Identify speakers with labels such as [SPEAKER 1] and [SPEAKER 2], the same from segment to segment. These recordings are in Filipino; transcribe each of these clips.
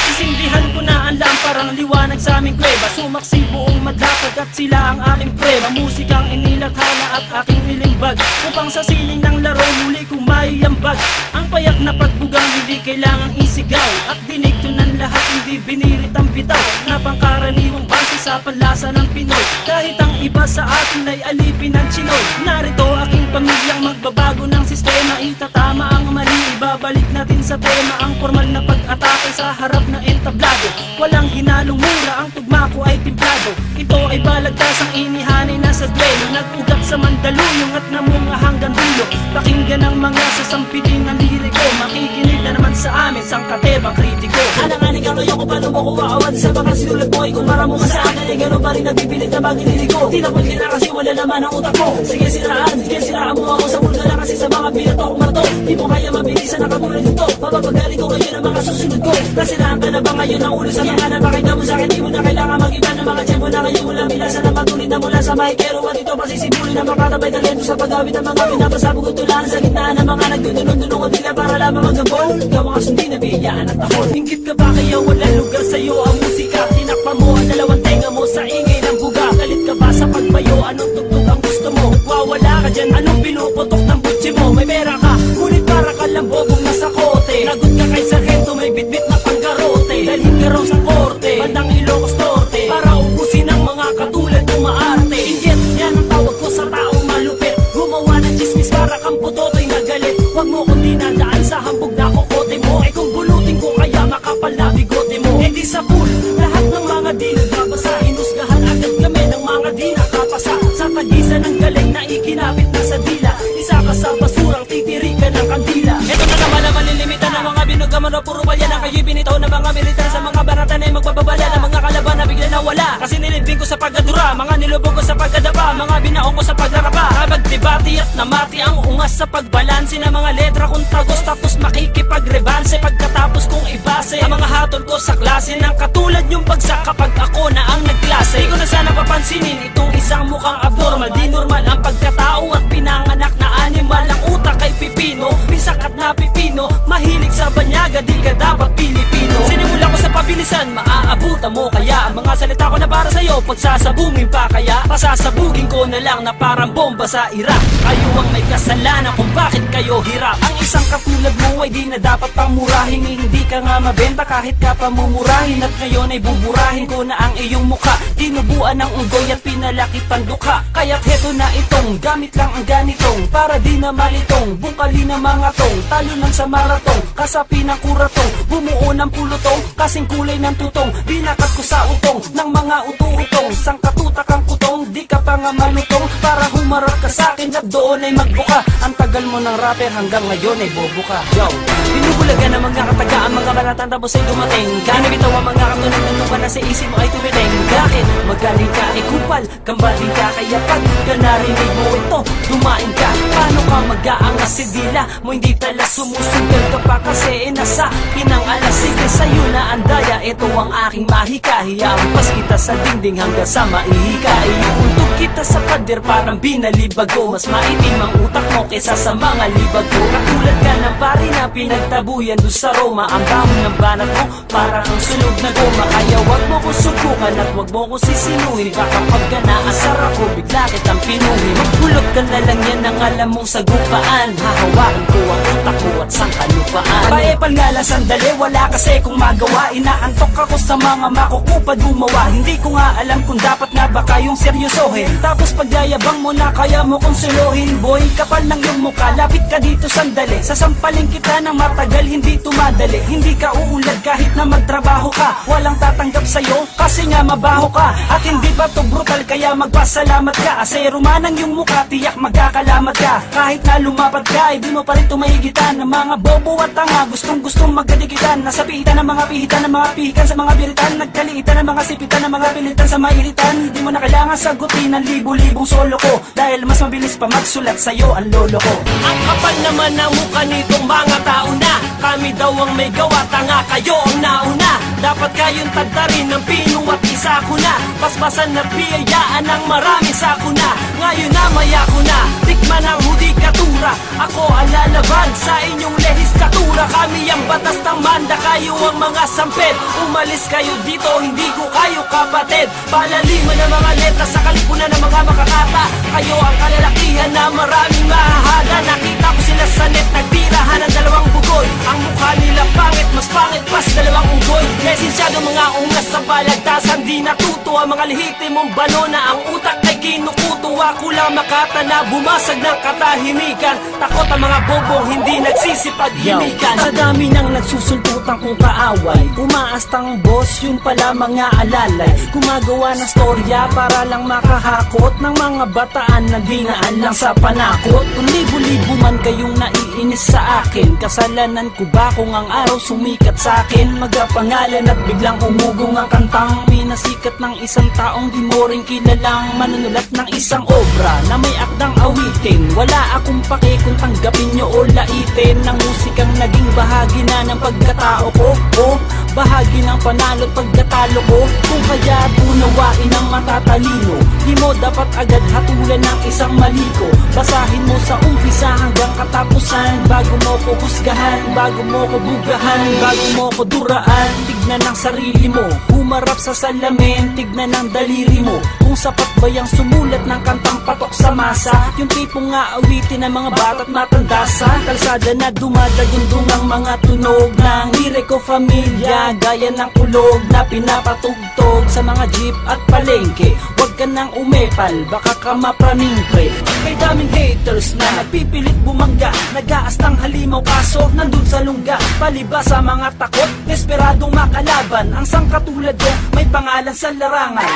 [SPEAKER 1] Sisindihan ko na ang lampara ng liwanag sa aming kuweba. Sumaksi buong madlapag at sila ang aking preba. Musikang inilaghana at aking nilimbag, upang sa sining ng laro muli kong maiambag. Ang payak na pagbugang hindi kailangang isigaw, at dinigto ng lahat hindi binirit ang bitaw, na pangkaraniwang base sa panlasa ng Pinoy. Kahit ang iba sa atin ay alipin ng Chinoy, narito aking pamilyang magbabago ng sistema. Itatama ang mali, ibabalik natin sa tema ang formal na pag-atake sa harap na entablado. Walang hinalong mura, ang tugma ko ay timplado. Ito ay balagtasang inihanay na sa duelo, nag-ugat sa Mandaluyong at namunga hanggang dulo. Pakinggan ang mga sasampitin ng liriko, makikinig na naman sa amin sang katebang kritiko.
[SPEAKER 2] Alanganin ka ngayon kung paano mo ko maawat sa mga sinulat mo. Kung maramo ka sa akin ay gano'n pa rin nagbibilit na maginilig ko. Tinapot ka na kasi wala naman ang utak ko. Sige siraan mo ako sa bulga na kasi sa mga binato kong marto. Di mo kaya mabilisan na katulad nito. Papapagaling ko ngayon ang mga susunod ko. Nasiraan ka na ba ngayon ang ulo sa mga napakita mo sa akin? Di mo na kailangan mag-iba ng mga tiyempo na ngayon mula bilasan na matulit na mula sa mahikero. At ito pasisibuli na makatabay talento sa paggamit ng mga pinapasabog at tulaan sa gitna ng mga nagdudunong-dunong at tila para lamang magabol. Ikaw mga sundi na biyayaan at tahol.
[SPEAKER 1] Ingit ka ba kaya walang lugar sa'yo ang musika? Tinakpa mo ang dalawang tenga mo sa ingay ng buga. Galit ka ba sa pagbayo? Anong tugtog ang gusto mo? Nagwawala ka dyan, anong pinuputok ng butsi mo? May pera ka, ngunit para ka lang bobong nasa kote. Lagot ka kay sarhento, may bitbit na panggarote. Dalhin ka raw sa korte, bandang Ilocos Norte, para ubusin ang mga katulad ng maarte. Ingit, yan ang tawag ko sa taong malupit. Gumawa ng chismis para kang putotoy na galit. Huwag mo kong dinadaan sa hambog na kokote mo. Ay kung bulutin ko kaya makapal na bigote mo. Eh di sa pool, lahat ng mga di nagbabasa. Hinusgahan agad kami ng mga di nakapasa. Sa tagisan ng galing na ikinapit na sa dila. Isa ka sa basurang titirikan ng kandila. Ito na naman ang malilimitan ng mga binugaman o puro balya na kayo binitaw ng mga militar sa mga baratan ay magbababala ng mga kalaban na bigla nawala. Kasi nilibing ko sa pagkadura, mga nilubog ko sa pagkadapa, mga binaong ko sa paglarapa. Kabagdebati at namati ang ungas sa pagbalansi ng mga letra kung tagos, tapos makikipagrebanse pagkatapos kong ibase ang mga hatol ko sa klase ng katulad yung bagsak kapag ako na ang nagklase. Di ko na sana papansinin itong isang mukhang abnormal. Di normal ang pagkatao at pinanganak na animal. Ang utak ay pipino, pisakat na pipino, mahilig sa banyaga, di ka dapat Pilipino. Sinimula ko sa pabilisan, maaabutan mo kaya ang mga salita ko na para sa'yo. Pagsasabungin pa kaya, pasasabugin ko na lang na parang bomba sa Iraq. Kayo ang may kasalanan kung bakit kayo hirap. Ang isang katulad mo ay di na dapat pamurahin. Hindi ka nga mabenta kahit ka pamumurahin. At ngayon ay buburahin ko na ang iyong mukha. Tinubuan ng unggoy at pinalaki pandukha. Kaya't heto na itong gamit lang ang ganitong, para di na malitong bungkali ng mga tong, talunan sa maratong, kasapi ng kuratong, bumuo ng pulutong, kasing kulay ng tutong. Binakat ko sa utong ng mga utu-utong, sang katutak ang kutong, di ka pa nga malutong, para humarap ka sa akin at doon ay magbuka. Ang tagal mo ng rapper hanggang ngayon ay bobo ka. Yo, binubulaga ng mga kataga ang mga balatan tapos ay dumating. Kanibitaw ang mga katunan ng lupa na sa isip mo ay tumiting. Bakit? Magaling ka ay kupal, kambaling ka kaya pag ka narinig mo ito, dumain ka. Paano ka mag-aangas si dila mo hindi tala sumusugal ka pa kasi nasa kinang alas. Sige sa'yo na andaya, ito ang aking mahika. Hiyaampas kita sa dingding hanggang sa maihika. Iuuntog kita sa pader parang binalibago. Mas maitim ang utak mo kesa sa mga libago. Katulad ka ng pari na pinagtabuyan doon sa Roma. Ang bamon ng banat mo para kang sunog na goma. Kaya wag mo ko subukan at wag mo ko sisinuhin. Baka pag ka naasar ako bigla kitang pinuhin. Magpulot ka na lang yan ang alam mong sagupaan. Hahawakan ko ang utak mo at sangkalupaan. Paepal nga lang sandali, wala kasi kung magawa. Inaantok ako sa mga makukupad gumawa. Hindi ko nga alam kung dapat nga ba kayong seryosohin. Tapos pagyayabang mo na kaya mo kong suluhin. Boy, kapal ng iyong mukha, lapit ka dito sandali. Sasampalin kita ng matagal, hindi tumadali. Hindi ka uulad kahit na magtrabaho ka. Walang tatanggap sa'yo kasi nga mabaho ka. At hindi pa to brutal kaya magpasalamat ka. Asero man ang iyong mukha, tiyak magkakalamat ka. Kahit na lumapad ka, di mo pa rin tumahigitan ng mga bobo at tanga. Gustong magkadikitan, nasa pihitan ng mga pihitan ng mga
[SPEAKER 2] pihikan sa mga biritan, nagkaliitan ng mga sipitan ng mga pilitan sa mairitan. Hindi mo na kailangan sagutin ang libu-libong solo ko, dahil mas mabilis pa magsulat sa'yo ang lolo ko.
[SPEAKER 1] Ang kapal naman ng mukha nitong mga tao na kami daw ang may gawa, tanga kayo ang nauna. Dapat kayong tagtarin ng pinuwat isa ko na, basbasan at biyayaan ng marami sa kuna. Ngayon na maya ko na, tikman ang hudikatura. Ako ang lalaban sa inyong lehislatura. Kami ang batas ng manda, kayo ang mga samped. Umalis kayo dito, hindi ko kayo kapatid. Palaliman ng mga letra sa kalipunan ng mga makakata. Kayo ang kalalakihan na maraming mahahada. Nakita ko sila sa net, nagtirahan ng dalawang bugoy. Ang mukha nila pangit, mas pangit pas dalawang unggoy. Lesensyado mga ungas sa balagtasan, di natuto ang mga lehitimong balona. Ang utak ay kinukuto, ako lang makatana, bumasag ng katahimikan. Takot ang mga bobong, hindi nagsisipag-himikan.
[SPEAKER 2] Sa dami nang nagsusulputan kong kaaway, umaastang boss, yun pala mga alalay. Gumagawa ng storya para lang makahakot ng mga bataan na dinaan lang sa panakot. Kung libo-libo man kayong naiinis sa akin, kasalanan ko ba kung ang araw sumikat sa akin? Magapangalan at biglang umugong ang kantang pinasikat ng isang taong di mo rin kilalang manunulat ng isang obra na may akdang awitin. Wala akong pake kung tanggapin nyo o laitin. Ng musikang naging bahagi na ng pagkatao ko, bahagi ng panalo't pagkatalo ko. Kung kaya unawain ang matatalino, di mo dapat agad hatulan ng isang maliko. Basahin mo sa umpisa hanggang katapusan, bago mo ko husgahan, bago mo ko bugahan, bago mo ko duraan. Tignan ang sarili mo, humarap sa salamin, tignan ang daliri mo. Kung sapat ba yung sumulat ng kantang patok sa masa, yung tipong aawitin ng mga bata't matanda sa kalsada na dumadagundong ang mga tunog ng liriko familia, gaya ng kulog na pinapatugtog sa mga jeep at palengke. Huwag ka nang umepal, baka ka mapraningkre. May daming haters na nagpipilit bumangga, nag-aastang halimaw kaso nandun sa lungga. Palibas sa mga takot, desperadong makalaban. Ang sangkatulad ko may pangalan sa larangan.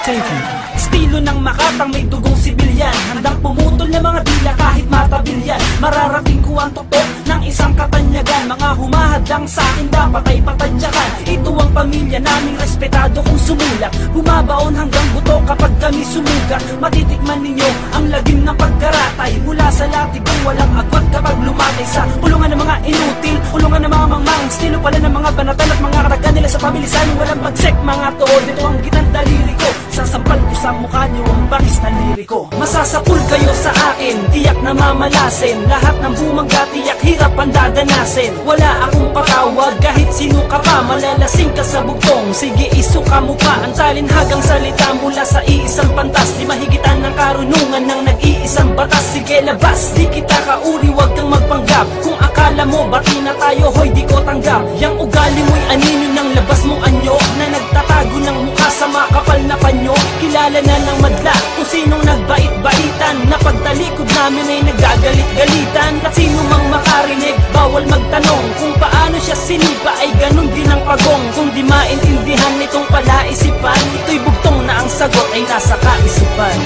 [SPEAKER 2] Thank you. Estilo ng Makatang may dugong sibilyan, handang pumutol ng mga dila kahit matabilyan. Mararating ko ang totoo ng isang katanyagan. Mga humahadlang sa akin dapat ay patadyakan. Ito ang pamilya naming respetado kung sumulak, bumabaon hanggang buto kapag kami sumugat. Matitikman ninyo ang lagim ng pagkaratay mula sa latigong walang agwat kapag lumatay sa pulungan ng mga inutil, pulungan ng mga mangmang. Estilo pala ng mga banatan at mga karagan nila sa pabilisan. Walang pagsek mga tood, ito ang gitang daliri ko. Sasampal ko sa mukha niyo ang bangis na liriko. Masasapul kayo sa akin, tiyak na mamalasin. Lahat ng bumangga, tiyak hirap ang dadanasin. Wala akong patawag kahit sino ka pa, malalasing ka sa bugtong. Sige isuka mo pa ang talinhagang salita mula sa iisang pantas. Di mahigitan ng karunungan ng nag-iisang batas. Sige labas, di kita kauri, wag kang magpanggap. Kung akala mo bati na tayo, hoy di ko tanggap. Yang ugali mo'y anino ng labas mong anyo, na nagtatago ng mukha sa makapal na panyo. Kilala na ng madla kung sinong nagbait-baitan, na pagtalikod namin ay nagagalit-galitan. At sino mang makarinig, bawal magtanong kung paano siya sinipa, ay ganun din ang pagong. Kung di maintindihan nitong palaisipan, ito'y bugtong na ang sagot ay nasa kaisipan.